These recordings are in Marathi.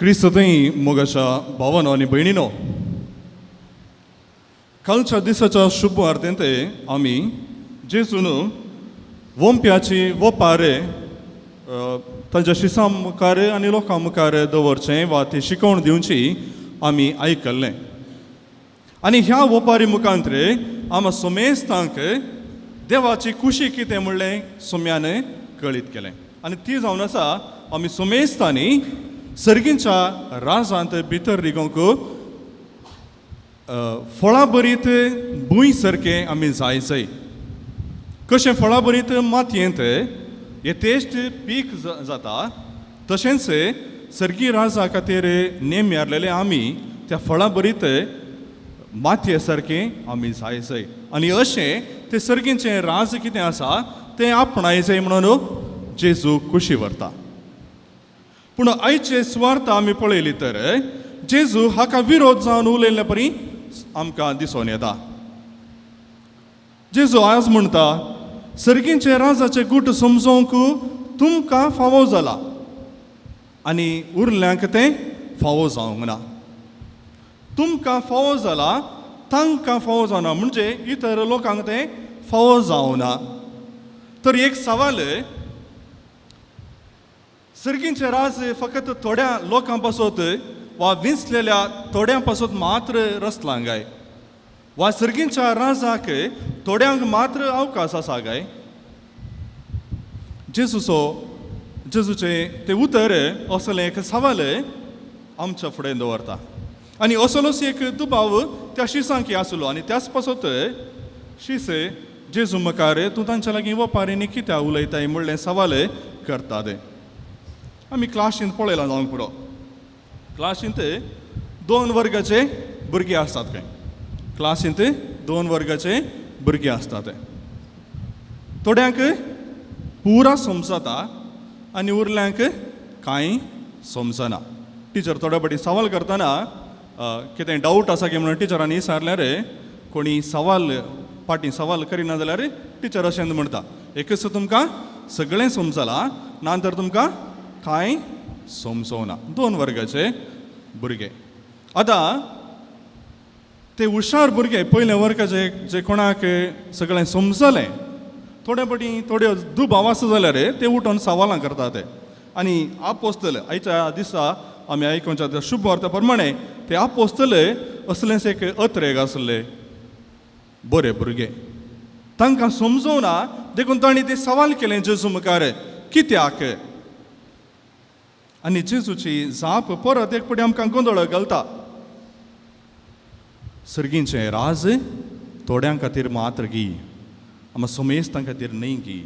क्रिस्तुतय मोगाच्या भावांनो आनी भयणींनो, कालच्या दिसाच्या शुभ आरतेंत आमी जेजून वंप्याची वपारे तांच्या शिसां मुखार आनी लोकां मुखार दवरचें वा ती शिकवण दिवची आमी आयकल्लें. आनी ह्या वपारी मुखांत्र आमी सोमेस्तांक देवाची खुशी कितें म्हणलें सोम्यान कळीत केलें. आनी ती जावन आसा आमी सोमेस्तांनी सर्गींच्या राजांत भितर रिगोंक फळां बरीत भूंय सारकें आमी जायचंय. कशें फळां बरीत मातयेंत येतेश्ट पीक जाता तशेंच सर्गी राजा खातीर नेम मारलेले आमी त्या फळां बरीत मातये सारकें आमी जायचंय. आनी अशें तें सर्गींचें राज कितें आसा तें आपणायचें म्हणून जेजू खुशी व्हरता. पूण आयचे स्वार्थ आमी पळयली तर जेजू हाका विरोध जावन उलयल्ले परी आमकां दिसून येता. जेजू आज म्हणटा, सर्गींचे राजाचे गूट समजोवंक तुमकां फावो जाला आनी उरल्यांक तें फावो जावंक ना. तुमकां फावो जाला, तांकां फावो जावना, म्हणजे इतर लोकांक तें फावो जावना. तर एक सवाल, सर्गींचे राज फकत थोड्या लोकां पासत वा विंचलेल्या थोड्यां पासत मात्र रचलां काय, वा सर्गींच्या राजाक थोड्यांक मात्र अवकाश आसा काय? जेजूचें तें उतर असलें एक सवाल आमच्या फुडें दवरता. आनी असलोच एक दुबाव त्या शिसांक आसलो. आनी त्याच पासत शीस जेजू मुखार तूं तांच्या लागीं वपारींनी कित्याक उलयताय म्हणलें सवाल करतात. आमी क्लासींत पळयलां जावंक पुरो. क्लासींत 2 वर्गाचे भुरगे आसतात काय. क्लासींत 2 वर्गाचे भुरगे आसतात. थोड्यांक पुरा समजता आनी उरल्यांक कांय समजना. टिचर थोड्या फावटी सवाल करतना कितें डावट आसा की म्हणून टिचरांनी विचारल्यार कोणी फाटीं सवाल करिना जाल्यार टिचर अशें म्हणटा, एकच तुमकां सगळें समजलां, नंतर तुमकां कांय समजोना. 2 वर्गाचे भुरगे. आतां ते हुशार भुरगे पयल्या वर्गाचे जे कोणाक सगळें समजलें, थोड्या फावटी थोड्यो दुबाव आसा जाल्यार ते उठोन सवालां करतात. आनी आपोस्तल आयच्या दिसा आमी आयकोवच्या त्या शुभ वार्ता प्रमाणे ते आपोस्तल असलेंच एक अत्रेक आसले बरे भुरगे. तांकां समजोना देखून तांणी ते सवाल केलें जेजू मुखार, कित्याक? आनी जेजूची जाप परत एक फावटी आमकां गोंदळ घालता. सर्गींचें राज थोड्यां खातीर मात्र गी, आमी सोमेस्तां खातीर न्ही गी.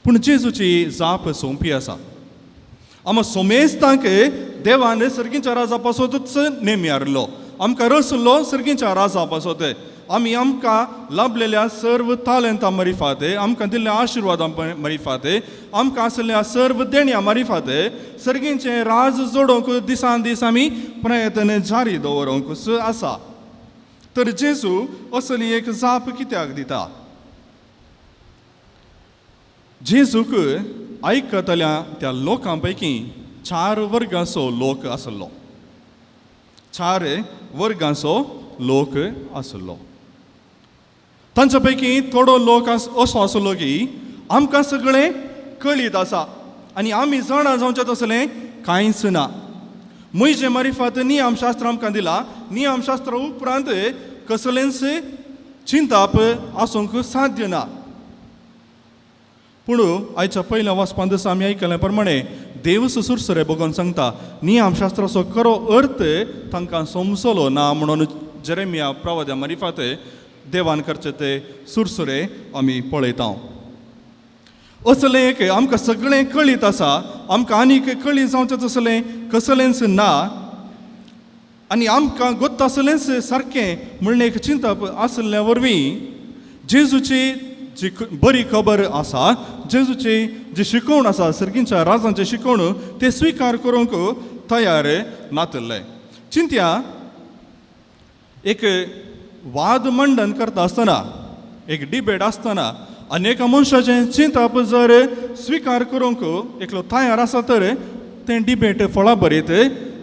पूण जेजूची जाप सोंपी आसा. आमी सोमेस्तांक देवान सर्गींच्या राजा पासतूच नेम मारलो. आमकां रचलो सर्गींच्या राजा पासत. आमी आमकां लाभलेल्या सर्व तालंतां मारिफात, आमकां दिल्ल्या आशिर्वादां मारिफात, आमकां आसलेल्या सर्व देण्या मारिफात सर्गींचें राज जोडोवंक दिसान दीस आमी प्रयत्न जारी दवरूंक आसा. तर जेजू असली एक जाप कित्याक दिता? जेजूक आयकतल्या त्या लोकां पैकी 4 वर्गाचो लोक आसलो. 4 वर्गाचो लोक आसलो. तांच्या पैकी थोडो लोक असो आसलो की आमकां सगळें कळीत आसा आनी आमी जाणा जावचें तसलें कांयच ना. म्हजे मारिफात नियमशास्त्र आमकां दिला. नियमशास्त्र उपरांत कसलेंच चिंताप आसूंक साध्य ना. पूण आयच्या पयल्या वाचपांत दिसा आमी आयकल्या प्रमाणे देव सुरसुरे बघून सांगता, नियमशास्त्राचो खरो अर्थ तांकां समजलो ना म्हणून जेरेमिया प्रवाद्या मारिफात देवान करचे ते सुरसुरे आमी पळयता. असलें एक आमकां सगळें कळीत आसा, आमकां आनीक कळीत जावचें तसलें कसलेंच ना. आनी आमकां गोत्त आसलेंच सारकें म्हणलें एक चिंतप आसल्या वरवीं जेजूची जी बरी खबर आसा, जेजूची जी शिकवण आसा, सर्गींच्या राजांचें शिकवण, ते स्विकार करूंक तयार नातले. चिंत्या, एक वाद मंडन करता आसतना, एक डिबेट आसतना अनेका मनशाचें चिंतप जर स्विकार करूंक एकलो तयार आसा तर तें डिबेट फळां बरीत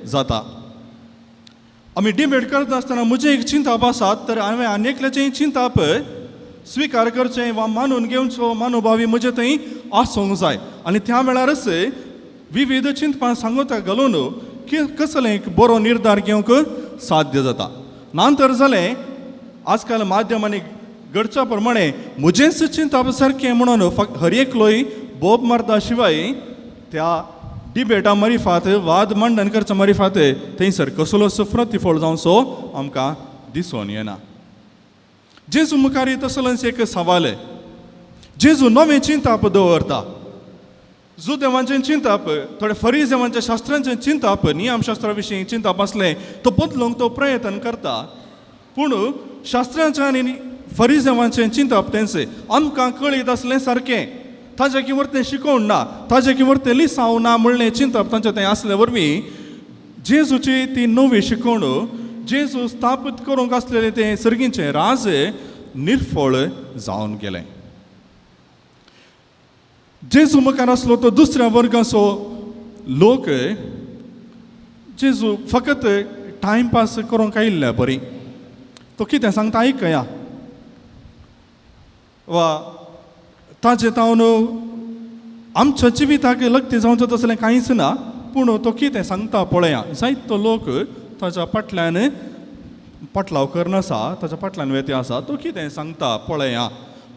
जाता. आमी डिबेट करता आसतना म्हजें एक चिंतप आसात तर हांवें आनेकल्याचें चिंतप स्विकार करचें वा मानून घेवचो मानोभावी म्हजे थंय आसूंक जाय. आनी त्या वेळारच विविध चिंतपां सांगोता घालून कसलें एक बरो निर्धार घेवंक साध्य जाता. नांतर जालें आजकाल माध्यमांनी घडच्या प्रमाणे म्हजेंच चिंतप सारकें म्हणून हर एकलोय बोब मारता शिवाय त्या डिबेटा मारिफात वाद मांडन करच्या मारिफात थंयसर कसलोच प्रतिफळ जावचो आमकां दिसून येना. जेजू मुखार तसलोच एक सवाल जेजू नवें चिंतप दवरता. जुदेवांचें चिंतप थोडे फरिसेवांच्या शास्त्रांचें चिंतप नियमशास्त्रा विशीं चिंतप आसलें तो बदलूंक तो प्रयत्न करता. पूण शास्त्रांचें आनी फरिसेवांचें चिंतप तेंचें आमकां कळीत आसलें सारकें ताजें किंवां तें शिकोवन ना ताजें किंवां तें लिसांव ना म्हणलें चिंतप तांचें तें आसले वरवीं जेजूची ती नवी शिकवण जेजू स्थापीत करूंक आसलेलें तें सर्गीचें राज निर्फळ जावन गेलें. जेजू मुखार आसलो तो दुसऱ्या वर्गाचो लोक जेजू फकत टायमपास करूंक आयिल्ले बरी. तो कितें सांगता आयकया वा ताजे तावन आमच्या जिविताक लक्ती जावचो तसलें कांयच ना. पूण तो कितें सांगता पळया. जायतो लोक ताच्या फाटल्यान पटलाव करनासा ताच्या फाटल्यान वेते आसा. तो कितें सांगता पळया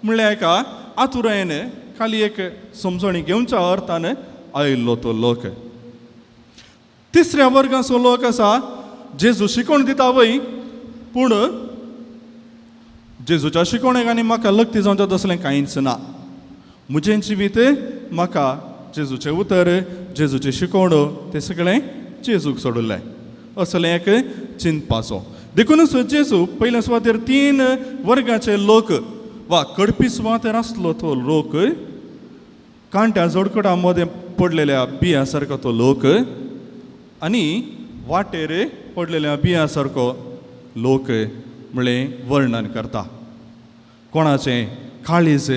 म्हणल्यार एका आतुरायेन खाली एक समजणी घेवच्या अर्थान आयिल्लो तो लोक. तिसऱ्या वर्गाचो लोक आसा जेजू शिकवण दिता वय पूण जेजूच्या शिकवणेक आनी म्हाका लक्ती जावचें तसलें कांयच ना. म्हजें जिवीत म्हाका जेजूचें उतर जेजूचें शिकवण तें सगळें जेजूक सोडलें असलें एक चिंतपाचो. देखूनच जेजू पयल्या सुवातेर 3 वर्गाचे लोक वा कडपी सुवातेर आसलो तो लोक कांट्या जोडकटा मदें पडलेल्या बिया सारको तो लोक आनी वाटेर पडलेल्या बिया सारको लोक म्हणलें वर्णन करता. कोणाचें काळीज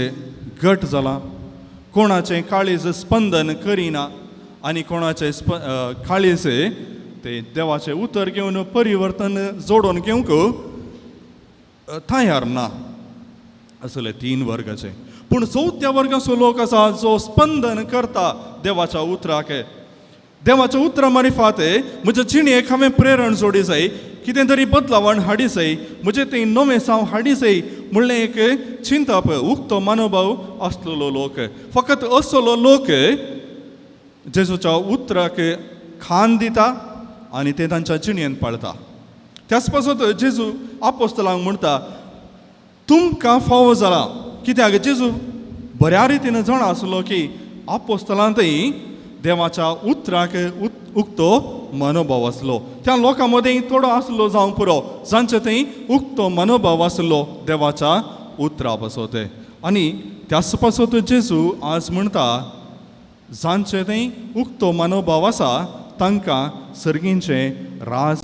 घट जालां कोणाचें काळीज स्पंदन करिना आनी कोणाचें काळीज ते देवाचें उतर घेवन परिवर्तन जोडून घेवंक तयार ना असले 3 वर्गाचे. पूण 4थ्या वर्गाचो लोक आसा जो स्पंदन करता देवाच्या उतराक. देवाच्या उतरा मारिफात म्हज्या जिणेक हांवें प्रेरण जोडी जाय कितें तरी बदलावण हाडी जाय म्हजें तें नवें साव हाडी जाय म्हणलें एक चिंतप उक्तो मनोभाव आसलेलो लोक. फकत असलो लोक जेजूच्या उतराक खान दिता आनी तें तांच्या जिणेन पाळटा. त्याच पासत जेजू आपोस्तलांक म्हणटा तुमकां फावो जाला. कित्याक जेजू बऱ्या रितीन जाणा आसलो की आपोस्तलांतय देवाच्या उतराक उक्तो मनोभाव आसलो. त्या लोकां मदें थोडो आसलो जावं पुरो जांचे थंय उक्तो मनोभाव आसलो देवाच्या उतरा पासत. आनी त्याच पासत जेजू आज म्हणटा जांचे थंय उक्तो मनोभाव आसा तांकां सर्गींचें राज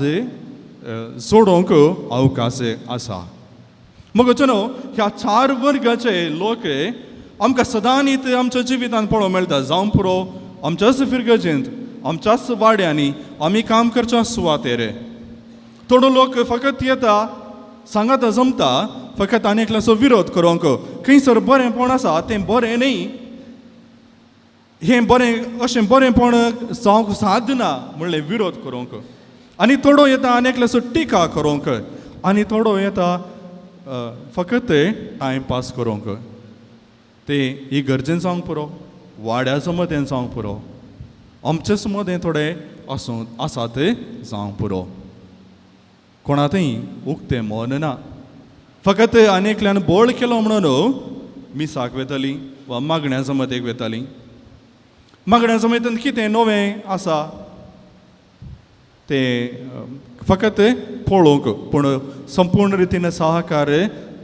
सोडोवंक अवकाश आसा. मग ह्या 4 वर्गाचे लोक आमकां सदांच आमच्या जिवितांत पळोवंक मेळटा. जावं पुरो आमच्याच फिरगजेंत आमच्याच वाड्यांनी आमी काम करच्या सुवातेर थोडो लोक फकत येता सांगाता जमता फकत आनेकल्याचो विरोध करूंक. खंयसर बरेंपण आसा तें बरें न्ही हें बरें अशें बरेंपण जावंक साध्य ना म्हणलें विरोध करूंक. आनी थोडो येता आनेकल्याचो टिका करूंक आनी थोडो येता फकत टायमपास करूंक. तें इगर्जेन जावंक पुरो वाड्याचो मदें जावंक पुरो आमचेच मदें थोडे आसात जावंक पुरो. कोणातय उक्तें मन ना. फकत आनेकल्यान बोळ केलो म्हणून मिसाक वेतालीं वा मागण्या जमतेक वेतालीं. मागण्या जमतेंत कितें नवें आसा तें फकत पळोवंक पूण संपूर्ण रितीन सहकार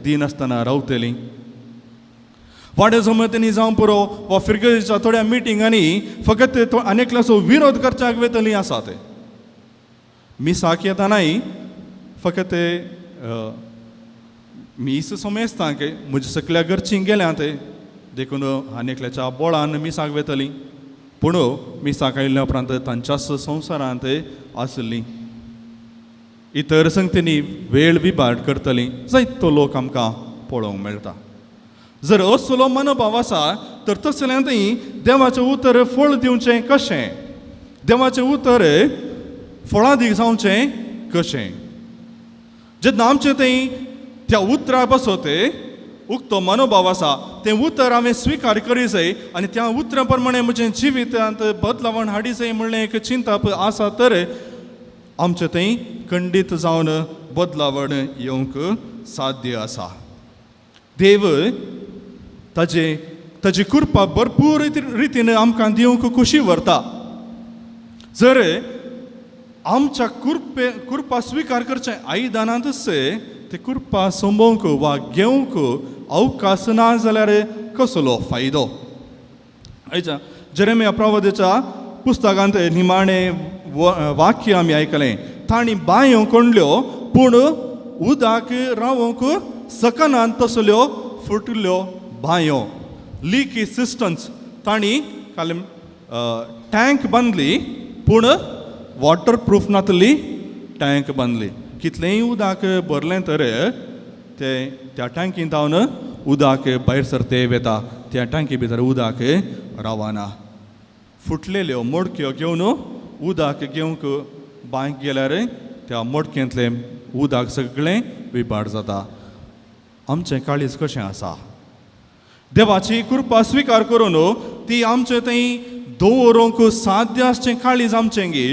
दिनासतना रावतलीं. वाड्या जमतींनी जावं पुरो वा फिरगेच्या थोड्या मिटिंगांनी फकत आनेकल्याचो विरोध करच्याक वेतलीं आसात. मिसाक येतानाय फकत मीस सोमेस्तांक म्हज्या सकल्या घरचीं गेल्यांत देखून आनेकल्याच्या बोळान मिसाक वेतलीं. पूण मिसाक आयिल्ल्या उपरांत तांच्याच संवसारांत आसलीं. इतर संगतींनी वेळ विभाट करतलीं जायतो लोक आमकां पळोवंक मेळटा. जर असलो मनोभाव आसा तर तसल्यांतय देवाचें उतर फळ दिवचें कशें, देवाचें उतर फळादीक जावचें कशें. जेन्ना आमचें थंय त्या उतरा पासत उक्तो मनोभाव आसा तें उतर हांवें स्विकार करी जाय आनी त्या उतरा प्रमाणें म्हजें जिवितांत बदलावण हाडी जाय म्हणलें एक चिंता आसा तर आमचें थंय खंडीत जावन बदलावण येवंक साध्य आसा. देव ताजी कृपा भरपूर रितीन आमकां दिवंक खुशी व्हरता. जर आमच्या कृपा स्विकार करचें आयदानांतच ते कृपा संभोवंक वा घेवंक अवकाश ना जाल्यार कसलो फायदो. आयच्या जेरेमिया प्रवादीच्या पुस्तकांत निमाणें वाक्य आमी आयकलें. तांणी बांयो कोंडल्यो पूण उदक रावंक सकनान तसल्यो फुटल्यो बांयो. लिकी सिस्टम्स तांणी टँक बांदली पूण वॉटर प्रूफ नातली टँक बांदली. कितलेंय उदक भरलें तर त्या टँकीन जावन उदक भायर सरते वेता, त्या टँकी भितर उदक रावना. फुटलेल्यो मडक्यो घेवन उदक घेवंक बांयक गेल्यार त्या मडक्यांतलें उदक सगळें विभाट जाता. आमचें काळीज कशें आसा. देवाची कृपा स्विकार करून ती आमचें थंय दवरूंक साध्य आसचें काळीज आमचें गी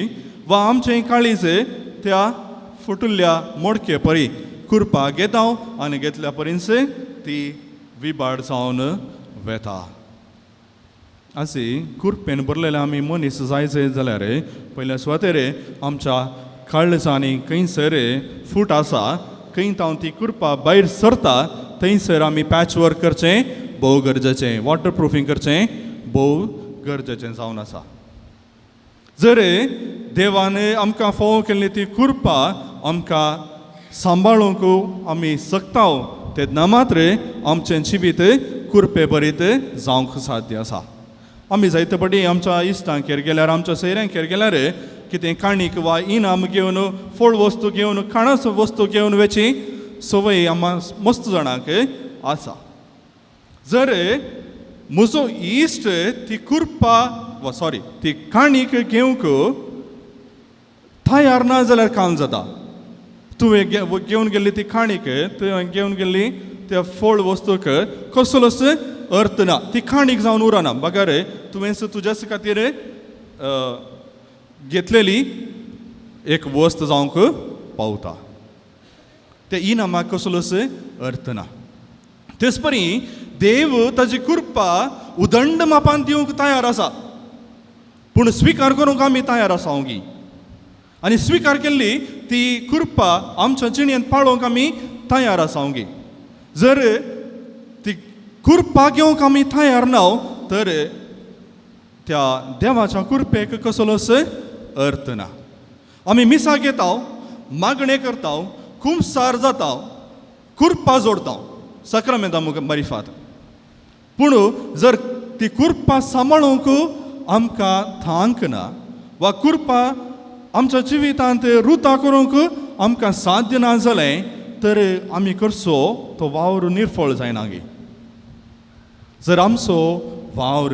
वा आमचें काळीज त्या फुटल्ल्या मोडके परी कृपा घेता आनी घेतल्या परींच ती विभाट जावन वेता. अशी कृपेन भरलेले आमी मनीस जायचे जाल्यार पयल्या सुवातेर आमच्या काळजांनी खंयसर फूट आसा, खंय जावन ती कृपा भायर सरता थंयसर आमी पॅच वर्क करचें भोव गरजेचें, वॉटर प्रुफींग करचें भोव गरजेचें जावन आसा. जर देवान आमकां फोव केल्ली ती कृपा आमकां सांबाळूंक आमी सकता तेन्ना मात्र आमचें जिवीत कृपे भरीत जावंक साध्य आसा. आमी जायते फावटी आमच्या इश्टांचेर गेल्यार आमच्या सयऱ्यांचेर गेल्यार कितें काणीक वा इनाम घेवन फळ वस्तू घेवन खाणाच वस्तू घेवन वेची संवय आम्हा मस्त जाणांक आसा. जर म्हजो इश्ट ती कृपा ती काणीक घेवंक तयार ना जाल्यार काम जाता. तुवें घेवन गेल्ली ती काणीक, तुवें घेवन गेल्ली त्या फळ वस्तूक कसलोच अर्थ ना, ती काणीक जावन उरना. बगार तुवें तुज्याच खातीर घेतलेली एक वस्त जावंक पावता. त्या इनामाक कसलोच अर्थ ना. तेच परी देव ताजी कृपा उदंड मापान दिवंक तयार आसा, पूण स्विकार करूंक आमी तयार आसा ओगी. आनी स्विकार केल्ली ती कृपा आमच्या जिणेंत पाळोवंक आमी तयार आसा ओगी. जर ती कृपा घेवंक आमी तयार ना तर त्या देवाच्या कृपेक कसलोच अर्थ ना. आमी मिसा घेता, मागणे करता, खुमसार जाता, कृपा जोडता सक्रामेंता मारिफात, पूण जर ती कृपा सांबाळूंक आमकां थांक ना वा कृपा आमच्या जिवितांत रुता करूंक आमकां साध्य ना जालें तर आमी करचो तो वावर निर्फळ जायना गे. जर आमचो वावर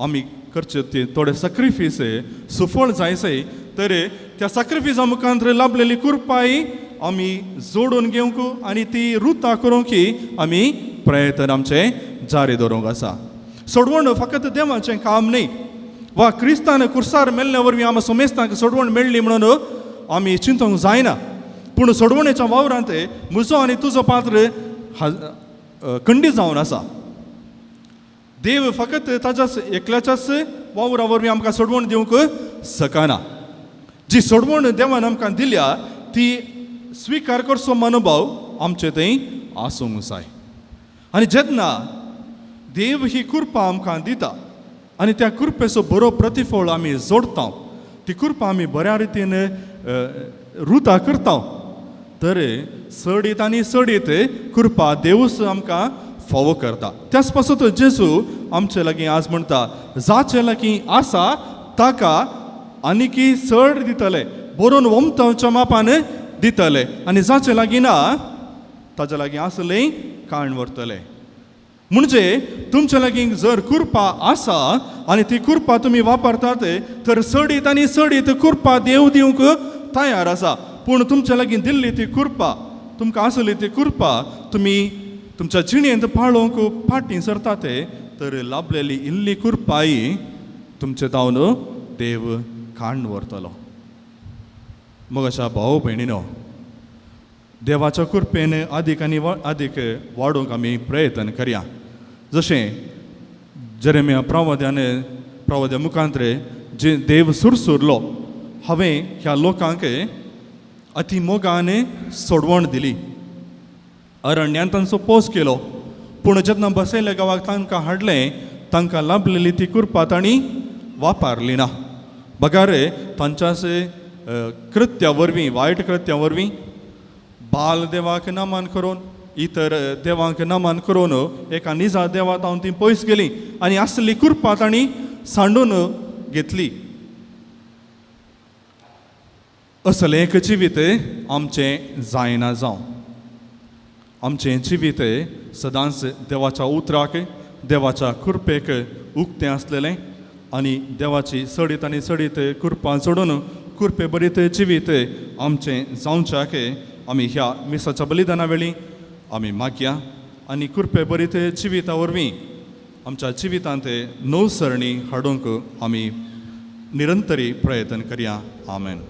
आमी करचे ते थोडे सॅक्रिफीस सुफळ जायचे तर त्या सॅक्रिफिसा मुखांतर लाभलेली कृपाय आमी जोडून घेवंक आनी ती रुता करूंक आमी प्रयत्न आमचे जारी दवरूंक आसा. सोडवण फकत देवाचें काम न्ही वा क्रिस्तान कुर्सार मेल्ल्या वरवीं आमी सोमेस्तांक सोडवण मेळ्ळी म्हणून आमी चिंतूंक जायना, पूण सोडवणेच्या वावरांत म्हजो आनी तुजो पात्र खंडीत जावन आसा. देव फकत ताच्याच एकल्याच्याच वावरा वरवीं आमकां सोडवण दिवंक शकना. जी सोडवण देवान आमकां दिल्या ती स्विकार करचो मनोभाव आमचे थंय आसूंक जाय. आनी जेन्ना देव ही कृपा आमकां दिता आनी त्या कृपेचो बरो प्रतिफळ आमी जोडता, ती कृपा आमी बऱ्या रितीन रुता करता तर सडीत आनी सडीत कृपा देवूच आमकां फावो करता. त्याच पासून तो जेजू आमचे लागीं आज म्हणटा जाचे लागीं आसा ताका आनीकी चड दितले, बरोवन वमतांच्या मापान दितले, आनी जाचे लागीं ना ताच्या लागीं आसलें काण व्हरतले. म्हणजे तुमच्या लागीं जर कुरपा आसा आनी ती कुरपा तुमी वापरतात तर सडीत आनी सडीत कुरपा देव दिवंक तयार आसा. पूण तुमच्या लागीं दिल्ली ती कुरपा, तुमकां आसली ती कुरपा तुमी तुमच्या जिणेंत पाळोवंक फाटीं सरतात तर लाभलेली इल्ली कुरपाई तुमचे तावन देव काण व्हरतलो. मग अशा भाव भयणीनो, देवाच्या कृपेन अदीक आनी अदीक वाडोवंक आमी प्रयत्न करया. जशें जेरेमिया प्रवाद्या मुखांत्र जे देव सुरसुरलो, हांवें ह्या लोकांक अति मोगान सोडवण दिली, अरण्यांत तांचो पोस केलो, पूण जेन्ना बसयल्या गांवाक तांकां हाडलें तांकां लाभलेली ती कुरपा तांणी वापरली ना. बगार तांच्याच कृत्या वरवीं, वायट कृत्या वरवीं बाल देवाक नमन करून, इतर देवांक नमन करून एका निजा देवा तावन ती पयस गेली आनी आसली कुरपा तांणी सांडून घेतली. असलें एक जिवीत आमचें जायना जावं. आमचें जिवीत सदांच देवाच्या उतराक, देवाच्या कृपेक उक्तें आसलेलें आनी देवाची सडीत आनी सडीत कृपा जोडून कृपे बरीत जिवीत आमचें जावच्याक आमी ह्या मिसाच्या बलिदाना वेळी आमी मागया आनी कृपे बरीत जिविता वरवीं आमच्या जिवितांत नवसरणी हाडूंक आमी निरंतरी प्रयत्न करया. आमेन.